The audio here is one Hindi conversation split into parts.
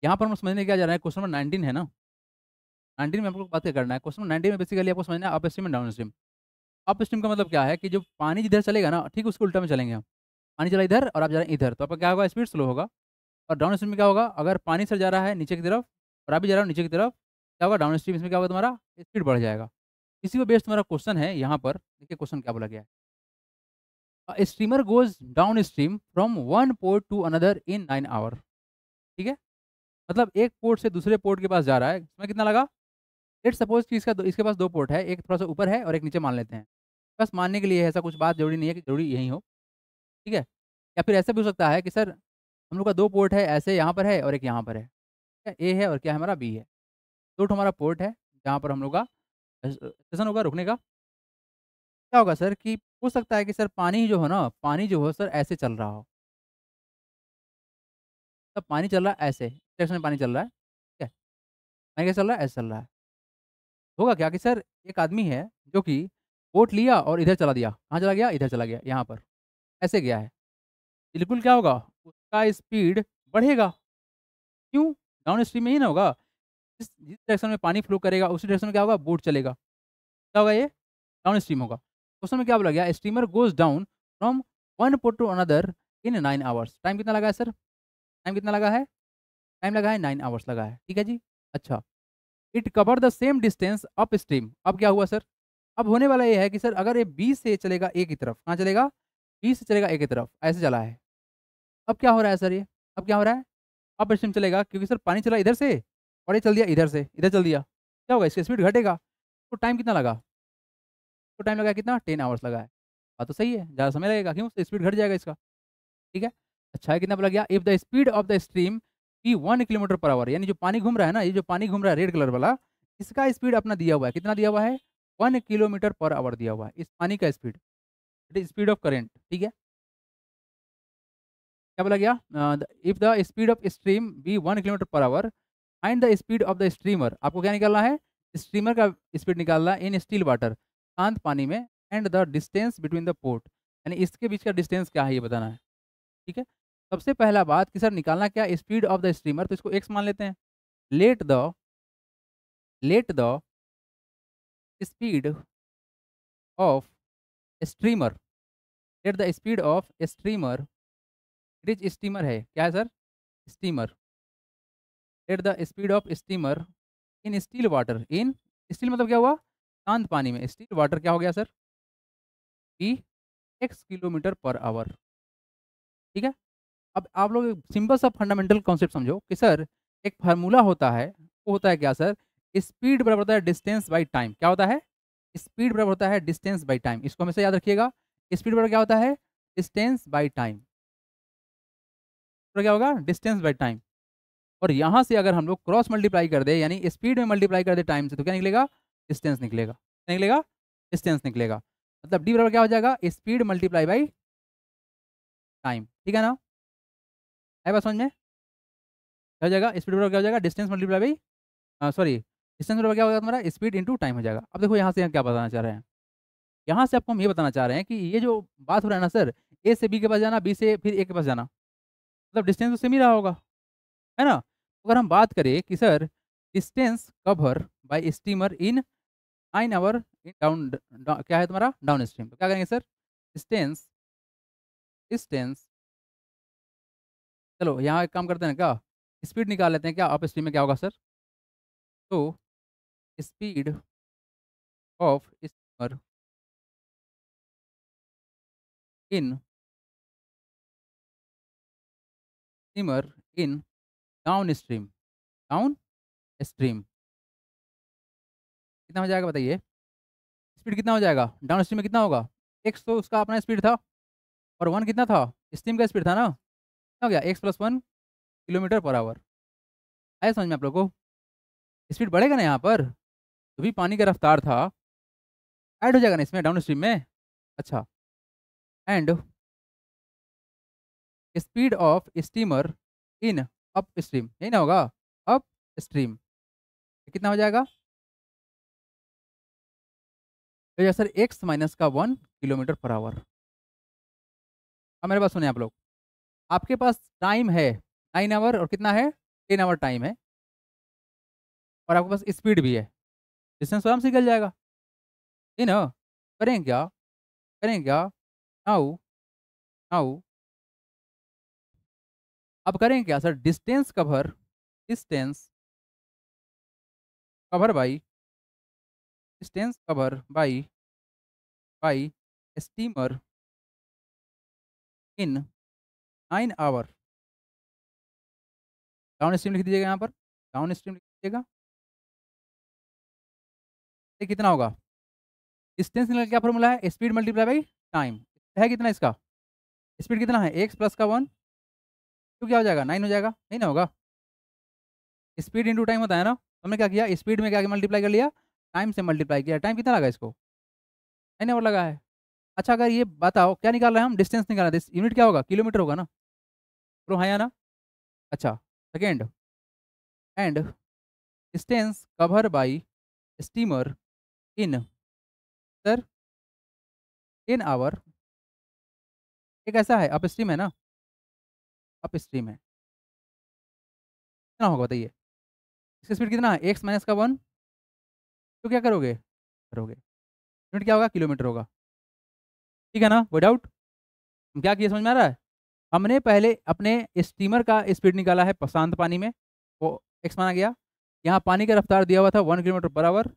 यहाँ पर हम समझने क्या जा रहा है, क्वेश्चन नंबर 19 है ना, 19 में आपको बातें करना है। क्वेश्चन नंबर 19 में बेसिकली आपको समझना है up stream and down stream. Up stream का मतलब क्या है कि जो पानी जिधर चलेगा ना, ठीक उसके उल्टा में चलेंगे हम। पानी चला इधर और आप जा रहे हैं इधर, तो आपका क्या होगा, स्पीड स्लो होगा। और डाउन स्ट्रीम में क्या होगा, अगर पानी सर जा रहा है नीचे की तरफ और आप भी जा रहे हो नीचे की तरफ, क्या होगा डाउन स्ट्रीम, इसमें क्या होगा तुम्हारा, स्पीड बढ़ जाएगा। इसी पे बेस्ड तुम्हारा क्वेश्चन है यहाँ पर, देखिए क्वेश्चन क्या बोला गया है। Streamer goes down stream from one port to another in 9 hour. ठीक है, मतलब एक पोर्ट से दूसरे पोर्ट के पास जा रहा है, इसमें कितना लगा। लेट्स सपोज कि इसके पास दो पोर्ट है, एक थोड़ा सा ऊपर है और एक नीचे मान लेते हैं। बस मानने के लिए है, ऐसा कुछ बात जरूरी नहीं है कि जरूरी यही हो। ठीक है, या फिर ऐसा भी हो सकता है कि सर हम लोग का दो पोर्ट है, ऐसे यहाँ पर है और एक यहाँ पर है, ए है और क्या है हमारा बी है। दो हमारा पोर्ट है जहाँ पर हम लोग का स्टेशन होगा रुकने का। क्या होगा सर कि हो सकता है कि सर पानी जो हो ना, पानी जो हो सर ऐसे चल रहा हो, तब पानी चल रहा है ऐसे डायरेक्शन में पानी चल रहा है, ठीक है। पानी कैसे चल रहा है, ऐसे चल रहा है। होगा क्या कि सर एक आदमी है जो कि बोट लिया और इधर चला दिया, कहाँ चला गया, इधर चला गया, यहाँ पर ऐसे गया है। बिल्कुल क्या होगा, उसका स्पीड बढ़ेगा। क्यों, डाउन स्ट्रीम में ही ना होगा। जिस डायरेक्शन में पानी फ्लो करेगा उसी डायरेक्शन में क्या होगा, बोट चलेगा। क्या होगा ये, डाउन स्ट्रीम होगा। क्वेश्चन में क्या बोला गया, steamer goes down from one port to another in 9 hours. Time कितना लगा है सर, टाइम कितना लगा है, टाइम लगा है 9 आवर्स लगा है, ठीक है जी। अच्छा, it cover the same distance up stream. अब क्या हुआ सर, अब होने वाला ये है कि सर अगर ये बी से चलेगा ए की तरफ, कहाँ चलेगा, बी से चलेगा ए की तरफ, ऐसे चला है। अब क्या हो रहा है सर ये, अब क्या हो रहा है, अप स्ट्रीम चलेगा क्योंकि सर पानी चला इधर से और ये चल दिया इधर से, इधर चल दिया। क्या होगा, इसकी स्पीड घटेगा। तो टाइम कितना लगा, तो टाइम लगा कितना, 10 आवर्स लगा है। बात तो सही है, ज़्यादा समय लगेगा, क्यों, स्पीड घट जाएगा इसका। ठीक है। अच्छा है, कितना बोला गया, if the speed of the stream की 1 किलोमीटर पर आवर, यानी जो पानी घूम रहा है ना, ये जो पानी घूम रहा है रेड कलर वाला, इसका स्पीड अपना दिया हुआ है, कितना दिया हुआ है, 1 किलोमीटर पर आवर दिया हुआ है, इस पानी का स्पीड, स्पीड ऑफ करेंट। ठीक है, क्या बोला गया, if the speed of stream be 1 kilometre per hour, find the speed of the streamer. आपको क्या निकालना है, स्ट्रीमर का स्पीड निकालना है इन स्टील वाटर, शांत पानी में, and the distance between the port, यानी इसके बीच का डिस्टेंस क्या है ये बताना है। ठीक है, सबसे पहला बात कि सर निकालना क्या, स्पीड ऑफ द स्ट्रीमर, तो इसको एक्स मान लेते हैं। Late the speed of streamer, late the speed of streamer, it is steamer है, क्या है sir, steamer. Late the speed of steamer in still water, in steel मतलब क्या हुआ, शांत पानी में, स्टील वाटर क्या हो गया सर, कि x किलोमीटर पर आवर। ठीक है, अब आप लोग सिंपल सा फंडामेंटल कॉन्सेप्ट समझो कि सर एक फार्मूला होता है, वो होता है क्या सर, स्पीड बराबर होता है डिस्टेंस बाई टाइम। क्या होता है, स्पीड बराबर होता है डिस्टेंस बाई टाइम, इसको हमेशा याद रखिएगा। स्पीड बराबर क्या होता है, डिस्टेंस बाई टाइम, तो क्या होगा, डिस्टेंस बाई टाइम। और यहाँ से अगर हम लोग क्रॉस मल्टीप्लाई कर दे, यानी स्पीड में मल्टीप्लाई कर दे टाइम से, तो क्या निकलेगा, डिस्टेंस निकलेगा, क्या निकलेगा, डिस्टेंस निकलेगा। मतलब डी बराबर क्या हो जाएगा, स्पीड मल्टीप्लाई बाई टाइम। ठीक है ना, है बात समझ में, क्या हो जाएगा, स्पीड बराबर क्या हो जाएगा, distance multiply by, sorry, distance बराबर क्या हो जाएगा तुम्हारा, स्पीड इंटू टाइम हो जाएगा। अब देखो यहाँ से हम क्या बताना चाह रहे हैं, यहाँ से आपको हम ये बताना चाह रहे हैं कि ये जो बात हो रहा है ना सर, ए से बी के पास जाना, बी से फिर ए के पास जाना, मतलब डिस्टेंस तो सेम ही रहा होगा, है ना। अगर हम बात करें कि sir distance cover by steamer in 9 hour in down, क्या है तुम्हारा, डाउन स्ट्रीम, तो क्या करेंगे सर, डिस्टेंस डिस्टेंस चलो यहाँ एक काम करते हैं क्या, स्पीड निकाल लेते हैं क्या, अप स्ट्रीम में क्या होगा सर, तो speed of steamer in steamer in down stream, down stream कितना हो जाएगा बताइए, स्पीड कितना हो जाएगा, डाउन स्ट्रीम में कितना होगा, एक्स तो उसका अपना स्पीड था और वन कितना था, स्ट्रीम का स्पीड था ना, क्या हो गया, x+1 किलोमीटर पर आवर। आया समझ में आप लोगों को, स्पीड बढ़ेगा ना यहाँ पर, जो भी पानी का रफ्तार था ऐड हो जाएगा ना इसमें डाउन स्ट्रीम में। अच्छा, and speed of steamer in up stream, यही ना होगा, अप स्ट्रीम कितना हो जाएगा, तो sir x-1 kilometre per our. अब मेरे पास सुने आप लोग, आपके पास टाइम है 9 आवर और कितना है 10 आवर टाइम है और आपके पास स्पीड भी है, डिस्टेंस तो आराम से निकल जाएगा, है ना? करें क्या? करें क्या? नाउ नाउ अब करें क्या sir? Distance cover by distance cover by steamer in 9 hour. Down stream लिख दीजिएगा यहाँ पर, डाउन स्ट्रीम लिख दीजिएगा। ये कितना होगा? डिस्टेंस निकल क्या फॉर्मूला है? Speed multiply by time. है कितना इसका? स्पीड कितना है? एक्स प्लस का 1 तो क्या हो जाएगा? 9 हो जाएगा, नहीं ना होगा? स्पीड इंटू टाइम होता है ना, तो हमने क्या किया? स्पीड में क्या मल्टीप्लाई कर लिया? टाइम से मल्टीप्लाई किया। टाइम कितना लगा इसको? 9 आवर लगा है। अच्छा अगर ये बताओ क्या निकाल रहे हैं हम? डिस्टेंस निकाल रहे हैं, यूनिट क्या होगा? किलोमीटर होगा ना? तो हाँ या ना? अच्छा second, and distance cover by steamer in sir 10 hour. एक ऐसा है अप स्ट्रीम है ना, अप स्ट्रीम है, कितना होगा बताइए? इसका स्पीड कितना है? एक्स माइनस का 1 तो क्या करोगे? करोगे यूनिट क्या होगा? किलोमीटर होगा, ठीक है ना? कोई डाउट? हम क्या किए समझ में आ रहा है? हमने पहले अपने स्टीमर का स्पीड निकाला है शांत पानी में, वो एक्स माना गया। यहाँ पानी का रफ्तार दिया हुआ था 1 किलोमीटर पर आवर,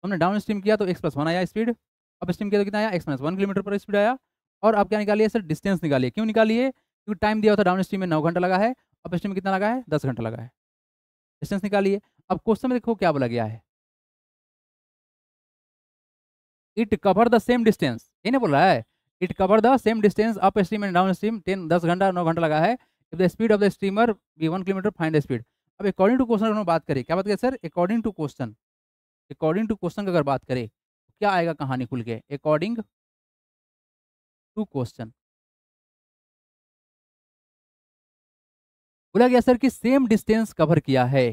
हमने डाउन स्ट्रीम किया तो एक्स प्लस 1 आया स्पीड, अप स्ट्रीम किया तो कितना आया? एक्स माइनस 1 किलोमीटर पर स्पीड आया। और अब क्या निकालिए सर? डिस्टेंस निकालिए। क्यों निकालिए? क्योंकि टाइम दिया हुआ था डाउन स्ट्रीम में 9 घंटा लगा है, अप स्ट्रीम में कितना लगा है? 10 घंटा लगा है। डिस्टेंस निकालिए। अब क्वेश्चन में देखो क्या बोला गया है, it cover the same distance, ये नहीं बोल रहा है? It cover the same distance up stream and down stream 10 घंटा 9 घंटा लगा है। If the speed of the steamer be 1 kilometre find the speed. अब अकॉर्डिंग टू क्वेश्चन अगर बात करें, क्या बात करें सर? अकॉर्डिंग टू क्वेश्चन की अगर बात करें तो क्या आएगा कहानी खुल के? अकॉर्डिंग टू क्वेश्चन बोला गया सर कि सेम डिस्टेंस कवर किया है।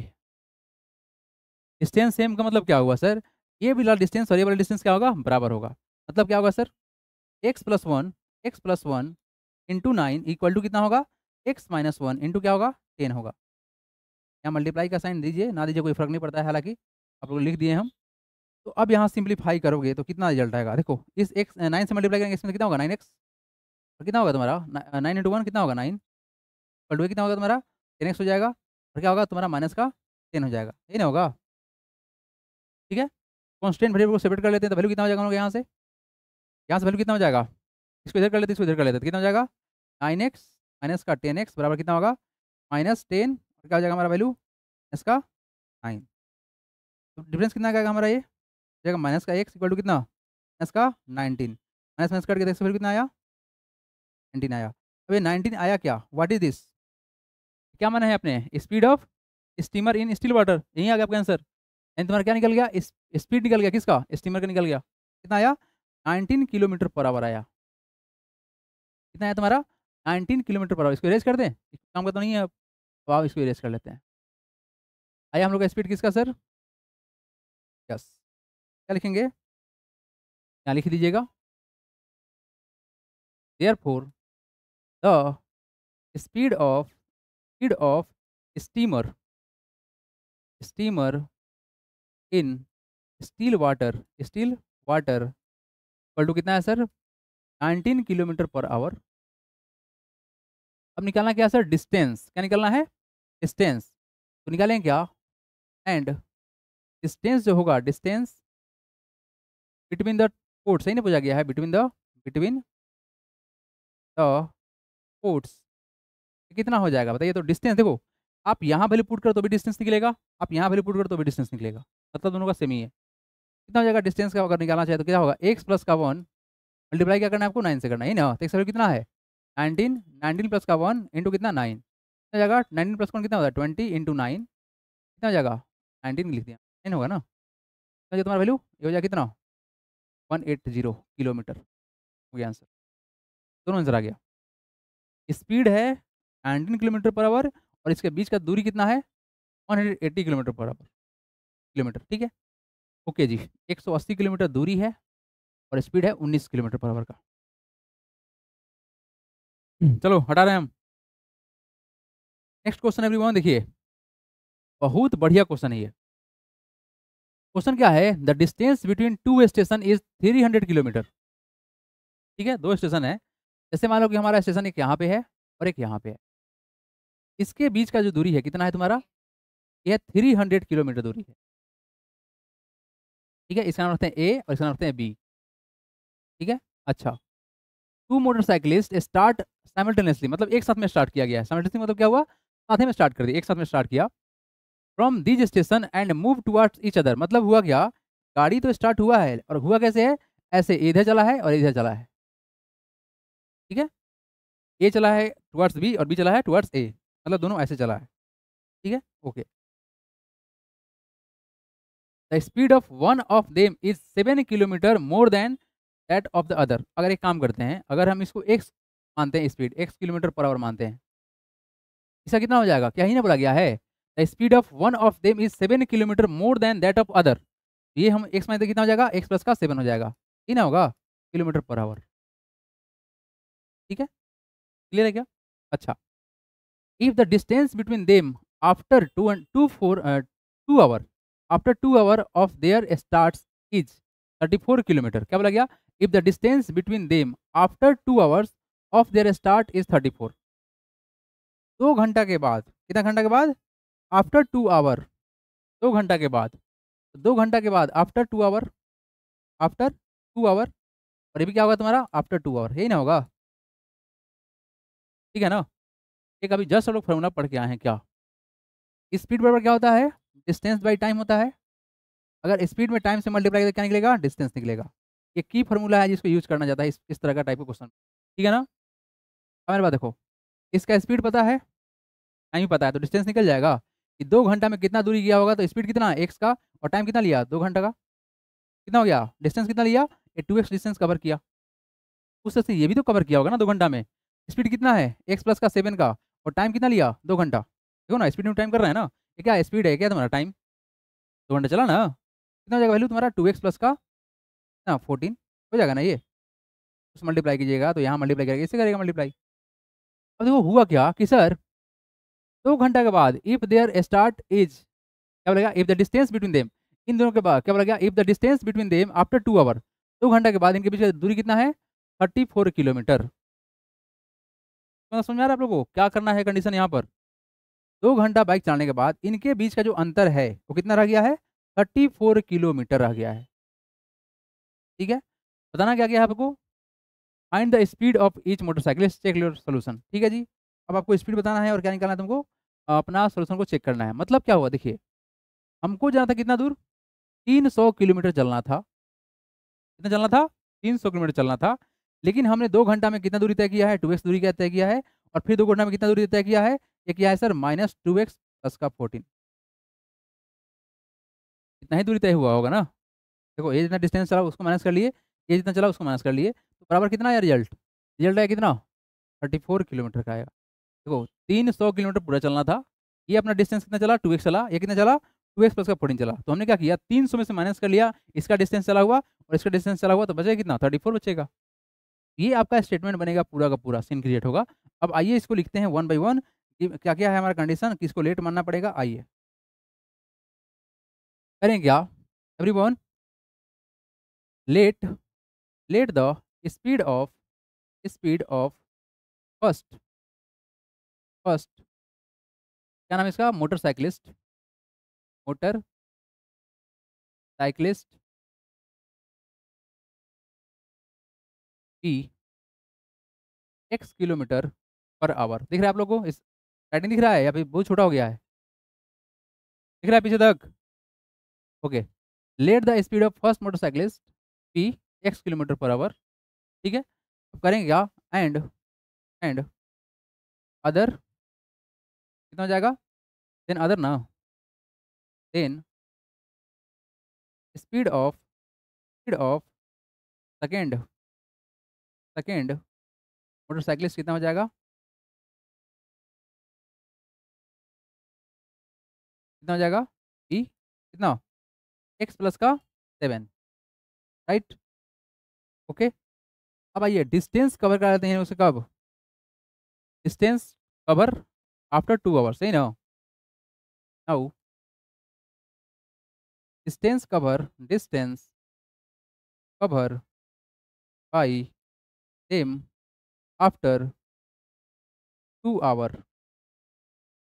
डिस्टेंस सेम का मतलब क्या हुआ सर? ये वाला डिस्टेंस और ये वाला डिस्टेंस क्या होगा? बराबर होगा। मतलब क्या होगा sir? X plus one into 9 equal to कितना होगा? एक्स माइनस 1 इंटू क्या होगा? 10 होगा। यहाँ मल्टीप्लाई का साइन दीजिए ना दीजिए कोई फर्क नहीं पड़ता है, हालांकि आप लोग लिख दिए हम। तो अब यहाँ सिंप्लीफाई करोगे तो कितना रिजल्ट आएगा? देखो इस एक्स 9 से मल्टीप्लाई करेंगे, इसमें कितना होगा? 9x। और कितना होगा तुम्हारा? 9 इंटू 1 कितना होगा? 9 और 2 कितना होगा तुम्हारा? 10x हो जाएगा। और क्या होगा तुम्हारा? माइनस का 10 हो जाएगा, यही ना होगा? ठीक है, कॉन्स्टेंट वेरिएबल को सेपरेट कर लेते हैं तो वैल्यू कितना हो जाएगा हम लोग यहाँ से वैल्यू कितना हो जाएगा? इसको इधर कर लेते, इसको इधर कर लेते तो कितना हो जाएगा? 9x माइनस का 10x बराबर कितना होगा? -10। और क्या हो जाएगा हमारा वैल्यू? इसका 9। तो डिफरेंस कितना आएगा हमारा? ये हो जाएगा माइनस का एक्स इक्वल टू कितना? माइनस का 19। माइनस माइनस कट के देखो फिर कितना आया? 19 आया। अब ये 19 आया क्या? What is this? क्या माना है आपने? Speed of steamer in still water, यही आ गया आपका आंसर। यानी तुम्हारा क्या निकल गया? स्पीड निकल गया किसका? स्टीमर का निकल गया। कितना आया? 19 किलोमीटर पर आवर आया। कितना आया तुम्हारा? 19 किलोमीटर पर आवर। इसको इरेज कर दें, इस काम का तो नहीं है अब, तो आप इसको इरेज कर लेते हैं। आया हम लोग का स्पीड किसका सर? यस, क्या लिखेंगे? यहाँ लिख दीजिएगा, therefore the speed of steamer steamer in still water equal to कितना है सर? 19 kilometre per our. अब निकालना क्या सर? डिस्टेंस। क्या निकालना है? डिस्टेंस। तो निकालें क्या? एंड डिस्टेंस जो होगा, डिस्टेंस बिटवीन द पोर्ट्स, सही नहीं पूछा गया है? बिटवीन द पोर्ट्स कितना हो जाएगा बताइए? तो डिस्टेंस देखो, आप यहाँ वैल्यू पुट करो तो भी डिस्टेंस निकलेगा, आप यहाँ वैल्यू पुट करो तो भी डिस्टेंस निकलेगा, मतलब दोनों का सेम ही है। कितना हो जाएगा डिस्टेंस का? अगर निकालना चाहे तो क्या होगा? एक्स प्लस का 1 मल्टीप्लाई क्या करना है आपको? 9 से करना है ना? तो एक्स वैल्यू कितना है? 19। 19 प्लस का 1 इंटू कितना? 9। कितना हो जाएगा? 19 प्लस 1 कितना होता है? 20 इंटू 9 कितना हो जाएगा? 19 लिख दिया, 9 होगा ना? तो तुम्हारा वैल्यू ये हो जाएगा कितना? 180 किलोमीटर हो गया आंसर। दोनों आंसर आ गया। स्पीड है 19 किलोमीटर पर आवर और इसके बीच का दूरी कितना है? 180 किलोमीटर पर आवर किलोमीटर, ठीक है। ओके जी, 180 किलोमीटर दूरी है और स्पीड है 19 किलोमीटर पर आवर का। चलो हटा रहे हैं हम। नेक्स्ट क्वेश्चन एवरीवन देखिए, बहुत बढ़िया क्वेश्चन है ये। क्वेश्चन क्या है, the distance between two station is 300 kilometre. ठीक है, दो स्टेशन है, जैसे मान लो कि हमारा स्टेशन एक यहाँ पे है और एक यहाँ पे है, इसके बीच का जो दूरी है कितना है तुम्हारा, यह 300 किलोमीटर दूरी है। ठीक है, इसका नाम रखते हैं ए और इसका नाम रखते हैं बी। ठीक है, अच्छा, टू मोटरसाइकिलिस्ट स्टार्ट साइमल्टेनियसली, मतलब एक साथ में स्टार्ट किया गया है। साइमल्टेनियसली मतलब क्या हुआ, साथ में स्टार्ट कर दिया, एक साथ में स्टार्ट किया। From this station and move towards each other, मतलब हुआ क्या, गाड़ी तो स्टार्ट हुआ है और हुआ कैसे है, ऐसे इधर चला है और इधर चला है। ठीक है, ए चला है टुवर्ड्स बी और बी चला है टुवर्ड्स ए, मतलब दोनों ऐसे चला है। ठीक है, okay. The speed of one of them is 7 kilometre more than that of the other. अगर एक काम करते हैं, अगर हम इसको एक्स मानते हैं, speed x kilometre per our मानते हैं, इसका कितना हो जाएगा, क्या ही ना बोला गया है, the speed of one of them is 7 kilometre more than that of other. ये हम एक्स मानते कितना हो जाएगा, एक्स प्लस का 7 हो जाएगा, ही ना होगा, किलोमीटर पर आवर। ठीक है, क्लियर है क्या। अच्छा, if the distance between them after 2 hour after 2 hour of their starts is 34 kilometre, क्या बोला गया, if the distance between them after 2 hours of their start is 34, 2 घंटा के बाद, कितना घंटा के बाद, आफ्टर 2 आवर, 2 घंटा के बाद, 2 घंटा के बाद आफ्टर 2 आवर, आफ्टर 2 आवर, और ये भी क्या होगा तुम्हारा, आफ्टर 2 आवर, यही ना होगा। ठीक है ना, एक अभी जस्ट हम लोग फॉर्मूला पढ़ के आए हैं, क्या स्पीड बराबर क्या होता है, डिस्टेंस बाई टाइम होता है। अगर स्पीड में टाइम से मल्टीप्लाई करें क्या निकलेगा, डिस्टेंस निकलेगा। ये की फॉर्मूला है जिसको यूज करना चाहता है इस तरह का टाइप का क्वेश्चन। ठीक है ना, अब मेरे बात देखो, इसका स्पीड पता है, टाइम पता है, तो डिस्टेंस निकल जाएगा कि 2 घंटा में कितना दूरी गया होगा, तो स्पीड कितना एक्स का और टाइम कितना लिया 2 घंटा का, कितना हो गया, डिस्टेंस कितना लिया, ये 2x डिस्टेंस कवर किया। उस तरह से ये भी तो कवर किया होगा ना 2 घंटा में। स्पीड कितना है, एक्स प्लस का 7 का, और टाइम कितना लिया 2 घंटा। देखो ना, स्पीड में टाइम कर रहा है ना, ये क्या स्पीड है, क्या तुम्हारा टाइम, 2 घंटा चला ना, कितना हो जाएगा वैल्यू तुम्हारा 2x प्लस का ना 14 हो जाएगा ना ये। उस मल्टीप्लाई कीजिएगा तो यहाँ मल्टीप्लाई करेगा, इससे करेगा मल्टीप्लाई। अब देखो हुआ क्या कि सर 2 घंटा के बाद इफ देयर स्टार्ट इज, क्या बोलेगा, if the distance between them, इन दोनों के बाद क्या बोला गया, if the distance between them after 2 hour, 2 घंटा के बाद इनके बीच का दूरी कितना है, 34 किलोमीटर। तो समझ में आ रहा है आप लोगों को क्या करना है, कंडीशन यहाँ पर 2 घंटा बाइक चलाने के बाद इनके बीच का जो अंतर है वो कितना रह गया है, 34 किलोमीटर रह गया है। ठीक है, बताना क्या क्या है आपको, find the speed of each motorcycle, check your solution. ठीक है जी, अब आपको स्पीड बताना है और क्या निकालना है तुमको, अपना सोल्यूशन को चेक करना है। मतलब क्या हुआ, देखिए हमको जाना था कितना दूर, 300 किलोमीटर चलना था, कितना चलना था, 300 किलोमीटर चलना था, लेकिन हमने 2 घंटा में कितना दूरी तय किया है, 2x दूरी का तय किया है, और फिर 2 घंटा में कितना दूरी तय किया है, ये किया है सर -2x प्लस का 14, इतना ही दूरी तय हुआ होगा ना। देखो ये जितना डिस्टेंस चला उसको माइनस कर लिए, ये जितना चला उसको माइनस कर लिए, तो बराबर कितना आया रिजल्ट, रिजल्ट आया कितना, 34 किलोमीटर का आएगा। देखो 300 किलोमीटर पूरा चलना था, ये अपना डिस्टेंस कितना चला, 2x चला, ये कितना चला 2x प्लस का 14 चला, तो हमने क्या किया 300 में से माइनस कर लिया, इसका डिस्टेंस चला हुआ और इसका डिस्टेंस चला हुआ, तो बचेगा कितना 34 बचेगा। ये आपका स्टेटमेंट बनेगा, पूरा का पूरा सीन क्रिएट होगा। अब आइए इसको लिखते हैं वन बाई वन कि क्या क्या है हमारा कंडीशन, किसको लेट मानना पड़ेगा, आइए करें क्या, everyone, let let the speed of first first क्या नाम है इसका, मोटर साइकिलिस्ट की x किलोमीटर पर आवर। दिख रहा है आप लोगों को, इस राइटिंग दिख रहा है या फिर बहुत छोटा हो गया है, दिख रहा है पीछे तक, okay. Late the speed of first motorcyclist की x किलोमीटर पर आवर। ठीक है, अब करेंगे क्या, एंड अदर कितना हो जाएगा, देन अदर ना, then speed of second second motorcyclist कितना हो जाएगा, कितना हो जाएगा, ई कितना, x प्लस का 7, राइट, ओके। अब आइए डिस्टेंस कवर कर लेते हैं उसे, कब, डिस्टेंस कवर आफ्टर 2 आवर्स, सही ना, now distance cover by them after 2 hour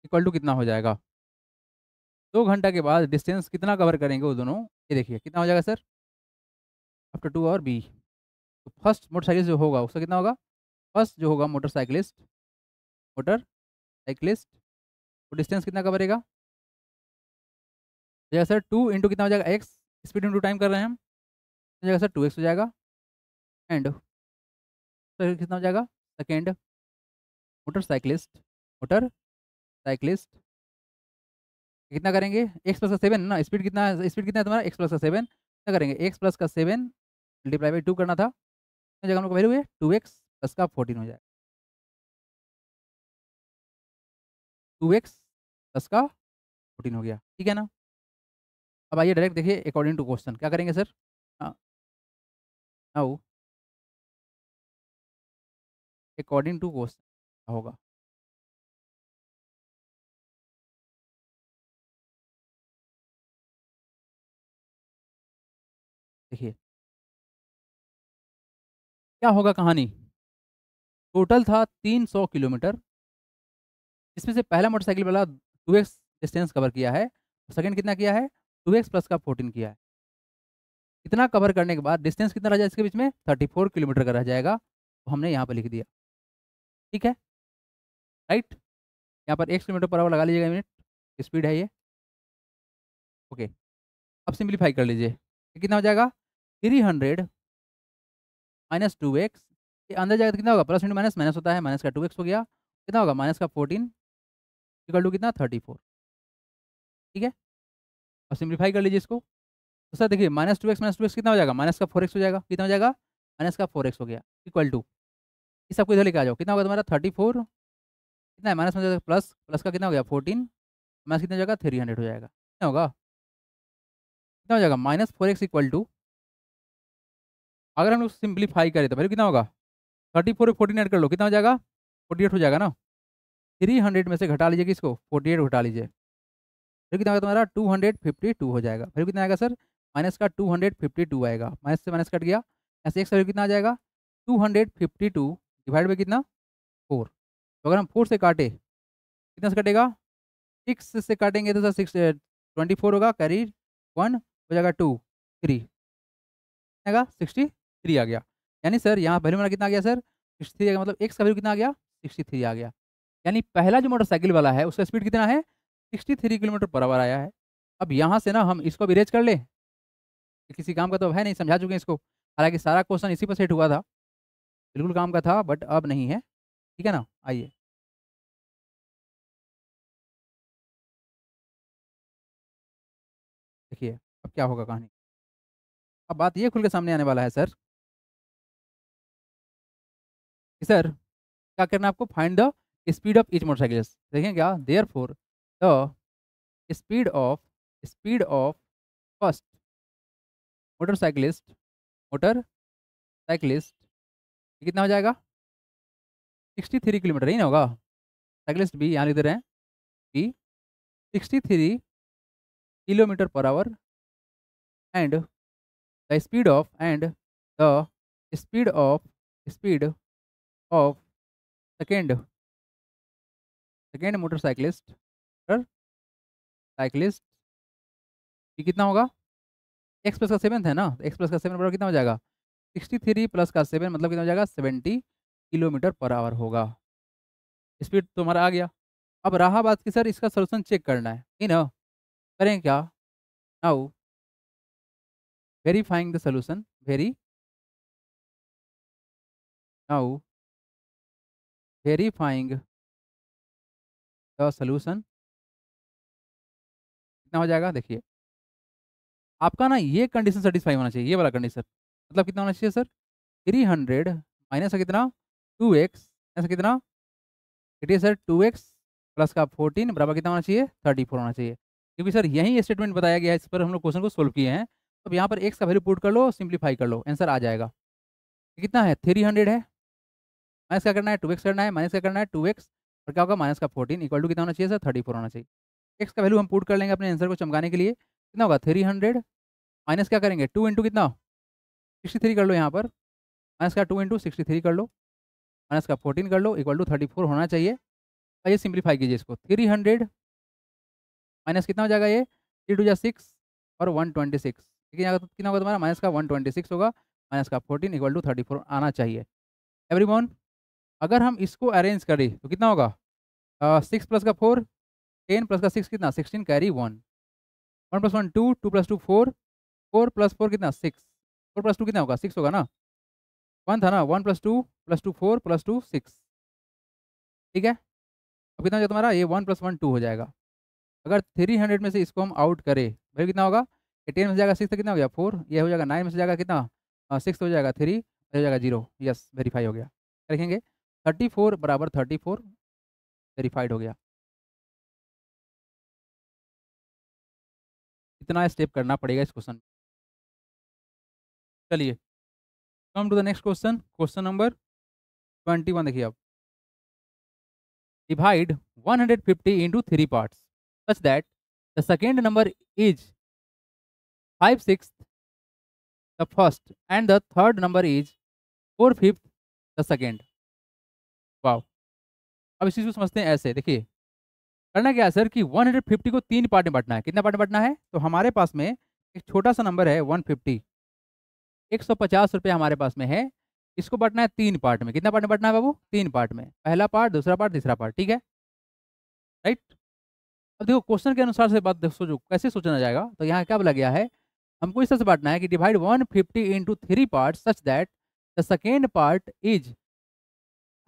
equal to कितना हो जाएगा? 2 घंटा के बाद डिस्टेंस कितना कवर करेंगे वो दोनों, ये देखिए कितना हो जाएगा सर, आफ्टर 2 आवर बी। तो फर्स्ट मोटरसाइकिल जो होगा उसका कितना होगा, फर्स्ट जो होगा मोटरसाइकिलिस्ट वो डिस्टेंस कितना कवरेगा हो जाएगा सर, 2 इंटू कितना हो जाएगा, एक्स, स्पीड इंटू टाइम कर रहे हैं हम, हो जाएगा सर 2x हो जाएगा। एंड सर कितना हो जाएगा, सेकेंड मोटरसाइकिलिस्ट कितना करेंगे, एक्स प्लस का 7 ना, स्पीड कितना है तुम्हारा, एक्स प्लस का 7 क्या करेंगे, एक्स प्लस का 7 मल्टीप्लाई बाई 2 करना था, तो जगह हम लोग वैल्यू है 2x प्लस का 14 हो जाएगा, 2x प्लस का 14 हो गया, ठीक है ना। अब आइए डायरेक्ट देखिए अकॉर्डिंग टू क्वेश्चन क्या करेंगे sir, now according to question होगा, देखिए क्या होगा कहानी, टोटल था 300 किलोमीटर, इसमें से पहला मोटरसाइकिल वाला 2x डिस्टेंस कवर किया है, सेकंड कितना किया है, 2x प्लस का 14 किया है, इतना कवर करने के बाद डिस्टेंस कितना रह जाएगा इसके बीच में, 34 किलोमीटर का रह जाएगा, तो हमने यहाँ पर लिख दिया, ठीक है, राइट। यहाँ पर 1 किलोमीटर पर आवर लगा लीजिएगा, मिनट स्पीड है ये, ओके। अब सिंप्लीफाई कर लीजिए, ये कितना हो जाएगा, 300 माइनस 2x, ये अंदर जाएगा तो कितना होगा, प्लस इंटू माइनस माइनस होता है, माइनस का 2x हो गया, कितना होगा माइनस का 14 इक्वल टू कितना 34, ठीक है। अब सिंप्लीफाई कर लीजिए इसको, तो सर देखिए माइनस 2x कितना हो जाएगा, माइनस का 4x हो जाएगा, कितना हो जाएगा, माइनस का 4x हो गया, इक्वल टू इस सबको इधर लेके आ जाओ, कितना होगा तुम्हारा 34, कितना है माइनस में हो जाएगा प्लस, प्लस का कितना हो गया 14, माइनस कितना हो जाएगा 300 हो जाएगा, कितना होगा, कितना हो जाएगा -4x इक्वल टू, अगर हम लोग सिंप्लीफाई करें तो वैल्यू कितना होगा, 34 और 14 ऐड कर लो, कितना हो जाएगा 48 हो जाएगा ना, 300 में से घटा लीजिए किसको, 48 घटा लीजिए, फिर कितना होगा तुम्हारा 252 हो जाएगा, फिर कितना आएगा सर, माइनस का 252 आएगा, माइनस से माइनस कट गया, ऐसे एक्स वैल्यू कितना आ जाएगा 252 डिवाइड बाई कितना 4, तो अगर हम 4 से काटे कितना से कटेगा, 6 से काटेंगे तो सर 24 होगा, कैरी 1 हो जाएगा 2 3 आएगा 63 आ गया, यानी सर यहाँ वैल्यू हमारा कितना आ गया सर 63 आ गया, मतलब एक्स का वैल्यू कितना आ गया 63 आ गया, यानी पहला जो मोटरसाइकिल वाला है उसका स्पीड कितना है 63 किलोमीटर पर आवर आया है। अब यहाँ से ना हम इसको भी रेज कर ले, ये किसी काम का तो है नहीं, समझा चुके हैं इसको, हालांकि सारा क्वेश्चन इसी पर सेट हुआ था, बिल्कुल काम का था बट अब नहीं है, ठीक है ना। आइए देखिए अब क्या होगा कहानी, अब बात ये खुल के सामने आने वाला है सर कि सर क्या करना है आपको, find the speed of each motorcycle, देखें क्या, therefore the speed of first motorcyclist motorcyclist कितना हो जाएगा 63 किलोमीटर, ही ना होगा, साइकिलिस्ट बी यहाँ लिख दे रहे हैं, be 63 kilometre per hour and the speed of second motorcyclist cyclist ये कितना होगा, एक्स प्लस का 7 है ना, एक्स प्लस का 7 बराबर कितना हो जाएगा 63 प्लस का 7 मतलब कितना हो जाएगा 70 किलोमीटर पर आवर होगा, स्पीड तो हमारा आ गया। अब रहा बात कि सर इसका सोल्यूशन चेक करना है, नहीं ना, करें क्या, now verifying the solution, now verifying the solution कितना हो जाएगा, देखिए आपका ना ये कंडीशन सेटिस्फाई होना चाहिए, ये वाला कंडीशन, मतलब कितना होना चाहिए सर 300 माइनस का कितना 2x ऐसा कितना, it is sir 2x plus का 14 बराबर कितना होना चाहिए 34 होना चाहिए, क्योंकि सर यही स्टेटमेंट बताया गया है, इस पर हम लोग क्वेश्चन को सोल्व किए हैं। अब यहाँ पर x का वैल्यू पुट कर लो, सिंप्लीफाई कर लो, आंसर आ जाएगा, ये कितना है 300 है, माइनस क्या करना है 2x करना है, माइनस क्या करना है 2x और क्या होगा माइनस का 14 इक्वल टू कितना होना चाहिए सर 34 होना चाहिए, x का वैल्यू हम पुट कर लेंगे अपने आंसर को चमकाने के लिए, कितना होगा 300 माइनस क्या करेंगे 2 इंटू कितना 63 कर लो यहाँ पर, माइनस का 2 इंटू 63 कर लो, माइनस का 14 कर लो, इक्वल टू 34 होना चाहिए। आइए सिंप्लीफाई कीजिए इसको, 300 माइनस कितना हो जाएगा ये 3 2 6 और 126, ठीक है। यहाँ कितना होगा तुम्हारा माइनस का 126 होगा, माइनस का 14 इक्वल टू 34 आना चाहिए। एवरीवन, अगर हम इसको अरेंज करें तो कितना होगा 6 प्लस का 4 10 प्लस का 6 कितना 16 कैरी 1 1 प्लस 1 2 2 प्लस 2 4 4 प्लस 4 कितना 6 4 प्लस 2 कितना होगा 6 होगा ना, 1 था ना, 1 प्लस टू 4 प्लस 2 6, ठीक है। अब कितना हो जाएगा तुम्हारा ये 1 प्लस 1 2 हो जाएगा। अगर 300 में से इसको हम आउट करें भाई कितना होगा, ये 10 में से जाएगा 6 तो कितना हो गया 4, ये हो जाएगा 9 में से जाएगा कितना 6 हो जाएगा 3, हो जाएगा 0। यस वेरीफाई हो गया। क्या लिखेंगे 34 बराबर 34, वेरीफाइड हो गया। इतना स्टेप करना पड़ेगा इस क्वेश्चन। चलिए come to the next question, question number 21 देखिए अब। Divide 150 into 3 parts such that the second number is 5/6 the first and the third number is 4/5 the second। Wow. अब इस चीज को समझते हैं ऐसे, देखिए करना क्या है सर कि 150 को 3 पार्ट में बांटना है। कितना पार्ट में बांटना है, तो हमारे पास में एक छोटा सा नंबर है 150, 150 रुपये हमारे पास में है। इसको बांटना है 3 पार्ट में। कितना पार्ट में बांटना है बाबू 3 पार्ट में, पहला पार्ट दूसरा पार्ट तीसरा पार्ट, ठीक है राइट। अब देखो क्वेश्चन के अनुसार से बात सोचो कैसे सोचना जाएगा, तो यहाँ क्या बोला गया है, हमको इस तरह से बांटना है कि divide 150 into 3 part such that the second part is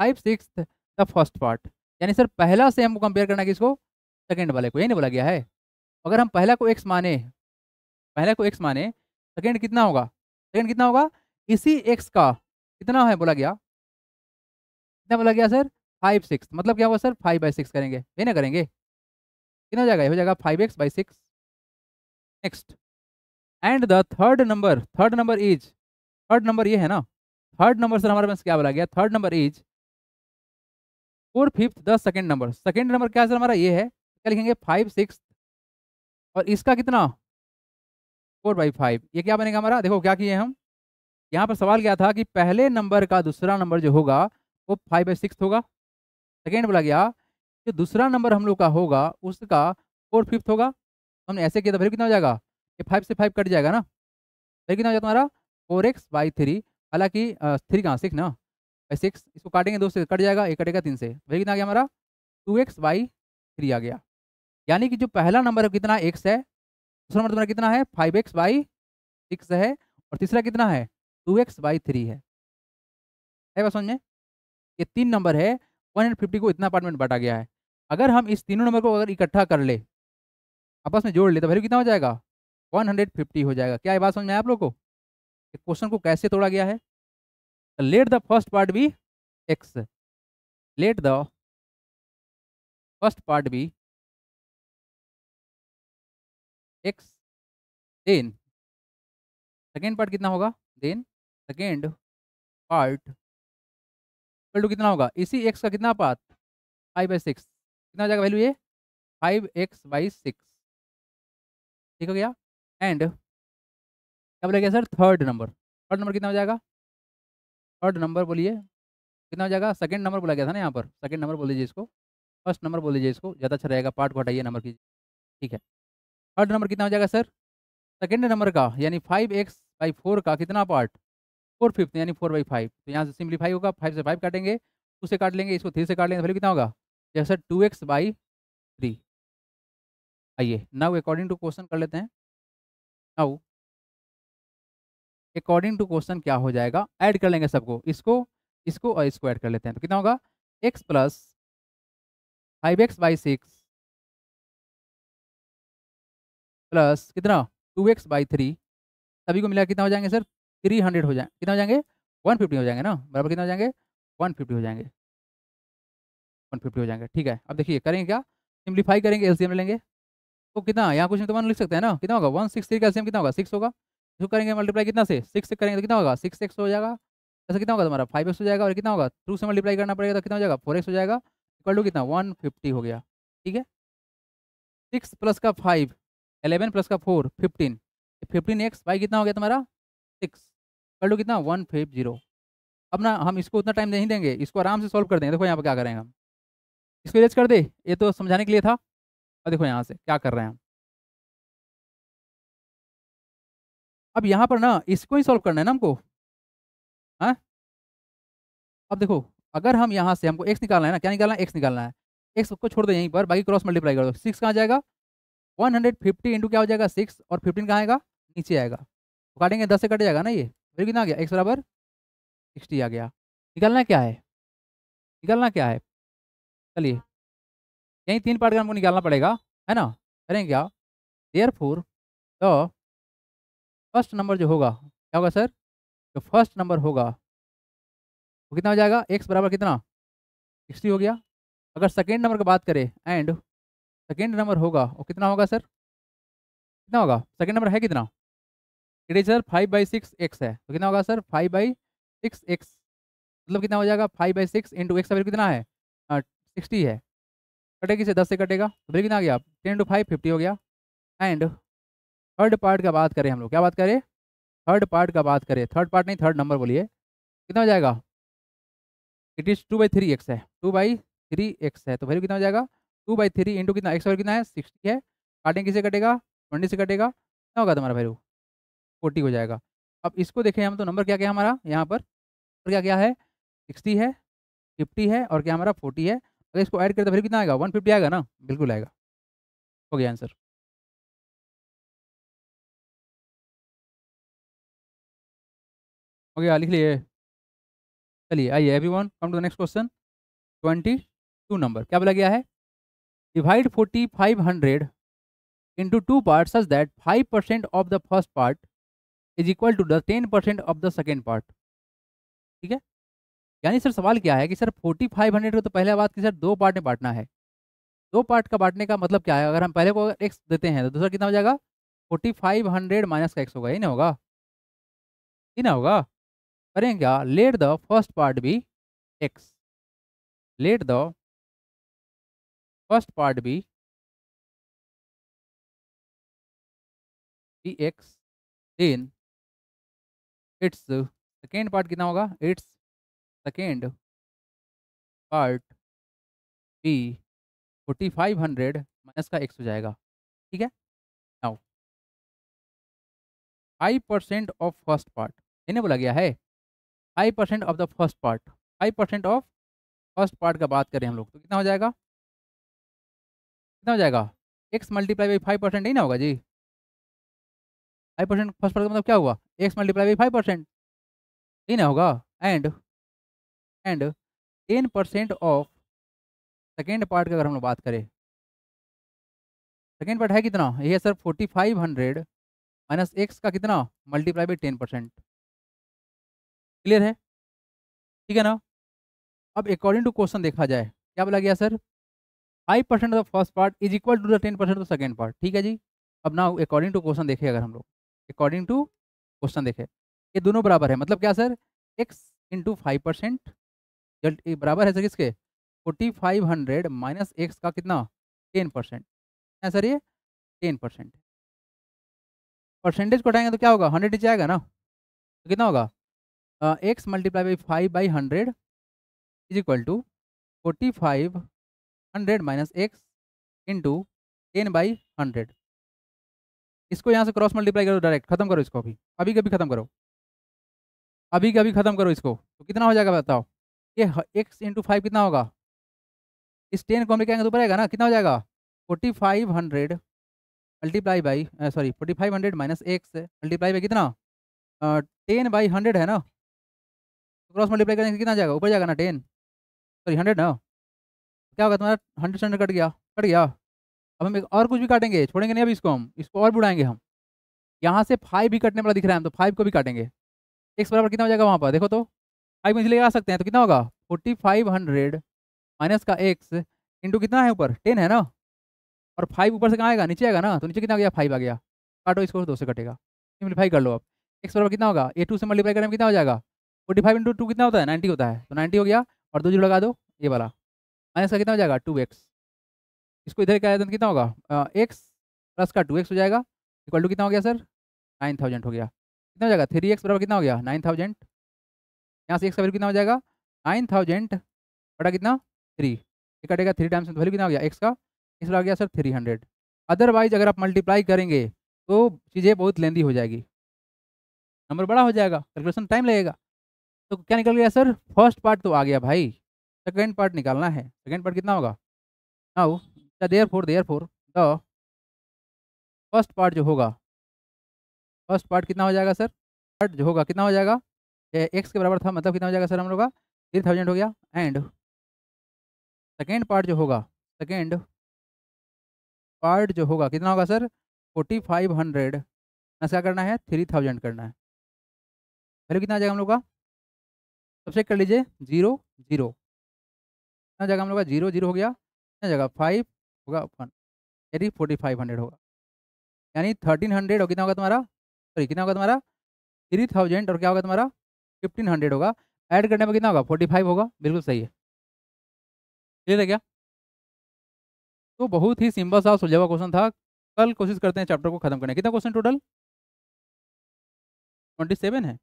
5/6 the first part. यानी सर पहला से हमको कंपेयर करना है किसको, सेकेंड वाले को, यही नहीं बोला गया है। अगर हम पहला को x माने, पहले को x माने, सेकेंड कितना होगा, सेकेंड कितना होगा इसी x का कितना है बोला गया, कितना बोला गया सर 5/6, मतलब क्या हुआ सर 5/6 करेंगे, यही ना करेंगे, कितना हो जाएगा, ये हो जाएगा 5x/6। Next and the third number is, third number ये है ना, थर्ड नंबर सर हमारे पास क्या बोला गया, third number is 4/5 the second number. Second number क्या सर हमारा ये है, क्या लिखेंगे 5/6 और इसका कितना 4/5, ये क्या बनेगा हमारा, देखो क्या किए हम, यहाँ पर सवाल क्या था कि पहले नंबर का दूसरा नंबर जो होगा वो 5/6 होगा। सेकेंड बोला गया जो दूसरा नंबर हम लोग का होगा उसका 4/5 होगा। हमने ऐसे किया तो फिर कितना हो जाएगा, ये 5 से 5 कट जाएगा ना, फिर कितना हो जाता हमारा 4x/3। हालांकि 3 कहाँ 6 ना, 6 इसको काटेंगे 2 से कट जाएगा, ये कटेगा 3 से, फिर कितना आ गया हमारा 2x/3 आ गया। यानी कि जो पहला नंबर कितना x है, दूसरा नंबर तुम्हारा कितना है 5x/6 है, और तीसरा कितना है 2x/3 है बात समझ में। ये 3 नंबर है, 150 को इतना पार्ट में बांटा गया है। अगर हम इस तीनों नंबर को अगर इकट्ठा कर ले, आपस में जोड़ ले, तो वैल्यू कितना हो जाएगा 150 हो जाएगा। क्या ये बात समझ में आया आप लोग को, क्वेश्चन को कैसे तोड़ा गया है। Let the first part be x, let the first part be x, then second part कितना होगा, then second part equal to कितना होगा इसी एक्स का कितना पार्ट 5/6, कितना हो जाएगा वैल्यू ये 5x/6, ठीक हो गया। एंड क्या बोला गया सर थर्ड नंबर कितना हो जाएगा, थर्ड नंबर बोलिए कितना हो जाएगा, सेकंड नंबर बोला गया था ना यहाँ पर, सेकंड नंबर बोल दीजिए इसको, फर्स्ट नंबर बोल दीजिए इसको, ज़्यादा अच्छा रहेगा, पार्ट को हटाइए नंबर कीजिए, ठीक है। थर्ड नंबर कितना हो जाएगा सर, सेकंड नंबर का यानी 5x/4 का कितना पार्ट 4/5 यानी 4/5। तो यहाँ से सिंप्लीफाई होगा, 5 से 5 काटेंगे, 2 से काट लेंगे, इसको 3 से काट लेंगे, फिर कितना होगा जैसा 2x/3। आइए नाउ अकॉर्डिंग टू क्वेश्चन कर लेते हैं। नाउ अकॉर्डिंग टू क्वेश्चन क्या हो जाएगा, ऐड कर लेंगे सबको, इसको और इसको ऐड कर लेते हैं, तो कितना होगा x प्लस 5x/6 प्लस कितना 2x/3, सभी को मिला कितना हो जाएंगे सर 300 हो जाए, कितना हो जाएंगे 150 हो जाएंगे ना, बराबर कितना हो जाएंगे 150 हो जाएंगे, 150 हो जाएंगे, ठीक है। अब देखिए करेंगे क्या, सिंप्लीफाई करेंगे, एलसीएम ले लेंगे, तो कितना यहाँ कुछ नहीं तो 1 लिख सकते हैं ना, कितना होगा 163 का एलसीएम कितना होगा 6 होगा, इसको करेंगे मल्टीप्लाई कितना से 6 से करेंगे तो कितना होगा 6x हो जाएगा, ऐसा कितना होगा तुम्हारा 5x हो जाएगा, और कितना होगा 2 से मल्टीप्लाई करना पड़ेगा तो कितना हो जाएगा 4x हो जाएगा, इक्वल टू कितना 150 हो गया, ठीक है। 6 प्लस का 5 11 प्लस का 4 15, 15x बाई कितना हो गया तुम्हारा 6, कर लो कितना 150। अब ना हम इसको उतना टाइम नहीं देंगे, इसको आराम से सॉल्व कर देंगे। देखो यहाँ पर क्या करेंगे हम, इसको इरेज कर दे, ये तो समझाने के लिए था। और देखो यहाँ से क्या कर रहे हैं हम, अब यहाँ पर ना इसको ही सॉल्व करना है ना हमको। हाँ, अब देखो अगर हम यहाँ से हमको x निकालना है ना, क्या निकालना है, x निकालना है। x को छोड़ दो यहीं पर, बाकी क्रॉस मल्टीप्लाई कर दो। 6 कहाँ जाएगा, 150 इंटू क्या हो जाएगा 6, और 15 कहाँ आएगा, नीचे आएगा। तो काटेंगे 10 से कट जाएगा ना, ये फिर कितना आ गया, x बराबर 60 आ गया। निकालना क्या है, निकालना क्या है, चलिए यहीं 3 पार्ट का हमको निकालना पड़ेगा, है ना। करेंगे क्या, देयरफॉर द फर्स्ट नंबर जो होगा, क्या होगा सर, जो फर्स्ट नंबर होगा वो कितना हो जाएगा, x बराबर कितना 60 हो गया। अगर सेकेंड नंबर की बात करें, एंड सेकेंड नंबर होगा वो कितना होगा सर, कितना होगा, सेकेंड नंबर है कितना, इट इज सर 5/6 है, तो कितना होगा सर 5/6x, मतलब कितना हो जाएगा 5/6 इंटू एक्स का वैल्यू कितना है 60 है, कटेगी से 10 से कटेगा, तो वैल्यू कितना आ गया 10 इंटू 5 50 हो गया। एंड थर्ड पार्ट का बात करें हम लोग, क्या बात करें, थर्ड पार्ट का बात करें, थर्ड पार्ट नहीं थर्ड नंबर बोलिए, कितना हो जाएगा, इट इज 2/3x है, 2/3x है, तो वैल्यू कितना हो जाएगा 2/3 इंटू कितना, एक्स वैल्यू कितना है 60 है, काटेंगे किसे कटेगा 20 से कटेगा, क्या होगा तुम्हारा वैल्यू 40 हो जाएगा। अब इसको देखें हम, तो नंबर क्या क्या है हमारा यहाँ पर, क्या क्या है 60 है, 50 है, और क्या हमारा 40 है। अगर इसको ऐड करें तो फिर कितना आएगा 150 आएगा ना, बिल्कुल आएगा। हो गया आंसर। हो गया, लिख लिए। चलिए आइए everyone come to the next question. 22 number क्या बोला गया है, divide 4500 into two parts such that 5% of the first part is equal to the 10% of the second part। ठीक है, यानी सर सवाल क्या है कि सर 4500 को तो पहले बात की सर दो पार्ट में बांटना है। दो पार्ट का बांटने का मतलब क्या है, अगर हम पहले को एक्स देते हैं तो दूसरा कितना हो जाएगा 4500 माइनस का एक्स होगा, ये ना होगा, ये ना होगा। करेंगे क्या, let the first part be x, let the first part be x, then its second part कितना होगा, its second part be 4500 minus का एक्स हो जाएगा। ठीक है, नाउ 5% ऑफ फर्स्ट पार्ट, इन्हें बोला गया है 5% of the first part, 5% of first part का बात करें हम लोग तो कितना हो जाएगा, कितना हो जाएगा एक्स मल्टीप्लाई बाई 5%, नहीं ना होगा जी, 5% फर्स्ट पार्ट का मतलब क्या हुआ एक्स मल्टीप्लाई बाई 5%, नहीं ना होगा। एंड 10% ऑफ सेकेंड पार्ट की अगर हम लोग बात करें, सेकेंड पार्ट है कितना, ये है सर 4500 माइनस एक्स का कितना मल्टीप्लाई बाई 10%। क्लियर है, ठीक है ना। अब अकॉर्डिंग टू क्वेश्चन देखा जाए, क्या बोला गया sir 5% of the first part is equal to the 10% of the second part. ठीक है जी, अब ना अकॉर्डिंग टू क्वेश्चन देखें, अगर हम लोग अकॉर्डिंग टू क्वेश्चन देखें, ये दोनों बराबर है, मतलब क्या सर एक्स इंटू 5% बराबर है सर किसके 4500 माइनस एक्स का कितना 10% है सर, ये 10%। परसेंटेज को हटाएंगे तो क्या होगा 100 नीचे आएगा ना, तो कितना होगा x multiply by 5/100 is equal to 4500 minus x into 10/100। इसको यहाँ से क्रॉस मल्टीप्लाई करो, डायरेक्ट खत्म करो इसको, अभी अभी कभी खत्म करो, अभी कभी खत्म करो इसको, तो कितना हो जाएगा बताओ, ये एक्स इंटू 5 कितना होगा, इस 10 को हम लेके आएंगे तो ऊपर आएगा ना, कितना हो जाएगा 4500 multiply by sorry 4500 minus x multiply by कितना 10/100 है ना, क्रॉस मल्टीप्लाई करेंगे कितना जाएगा, ऊपर जाएगा ना 10 सॉरी 100 ना, क्या होगा तुम्हारा 100 से 100 कट गया, कट गया। अब हम एक और कुछ भी काटेंगे, छोड़ेंगे नहीं अभी इसको, हम इसको और बढ़ाएंगे हम, यहाँ से 5 भी कटने वाला दिख रहा है हम, तो 5 को भी काटेंगे, एक्स बराबर कितना हो जाएगा वहाँ पर देखो तो 5 इसलिए आ सकते हैं, तो कितना होगा 4500 माइनस का एक्स इंटू कितना है ऊपर 10 है ना, और 5 ऊपर से कहाँ आएगा नीचे आएगा ना, तो नीचे कितना आ गया 5 आ गया, काटो इसको 2 से कटेगा, सिंप्लीफाई कर लो। अब एक्स बराबर कितना होगा, ए 2 से मल्टीप्लाई करने में कितना हो जाएगा 45 इंटू 2 कितना होता है 90 होता है, तो 90 हो गया, और 2 जीरो लगा दो ये वाला, माइनस का कितना हो जाएगा 2x, इसको इधर क्या आया तो कितना होगा एक्स प्लस का 2x हो जाएगा, इक्वल टू कितना हो गया सर? 9000 हो गया। कितना हो जाएगा? 3x बराबर कितना हो गया? 9000। यहाँ से x का वैल्यू कितना हो जाएगा? 9000 बटा कितना? 3। ये कटेगा 3 टाइम्स, वैल्यू कितना हो गया x का? इस बार आ गया सर 300। अदरवाइज अगर आप मल्टीप्लाई करेंगे तो चीज़ें बहुत लेंदी हो जाएगी, नंबर बड़ा हो जाएगा, कैलकुलेशन टाइम लगेगा। तो क्या निकल गया सर? फर्स्ट पार्ट तो आ गया भाई, सेकेंड पार्ट निकालना है। सेकेंड पार्ट कितना होगा? Now therefore the first part जो होगा, फर्स्ट पार्ट कितना हो जाएगा सर? पार्ट जो होगा कितना हो जाएगा? एक्स के बराबर था, मतलब कितना हो जाएगा सर हम लोग का? 3000 हो गया। एंड सेकेंड पार्ट जो होगा, सेकेंड पार्ट जो होगा कितना होगा सर? 4500 क्या करना है? 3000 करना है। वैल्यू कितना आ जाएगा हम लोग का? सब चेक कर लीजिए, 0 0 कितना जाएगा हम लोग का? 0 0 हो गया, कितना जाएगा? 5 होगा 1, यानी 4500 होगा। यानी 1300 और कितना होगा तुम्हारा? सॉरी कितना होगा तुम्हारा? 3000 और क्या होगा तुम्हारा? 1500 होगा। ऐड करने में कितना होगा? 45 होगा। बिल्कुल सही है। क्लियर है क्या? तो बहुत ही सिंपल सा सुलझा हुआ क्वेश्चन था। कल कोशिश करते हैं चैप्टर को खत्म करने। कितना क्वेश्चन टोटल? 27 है।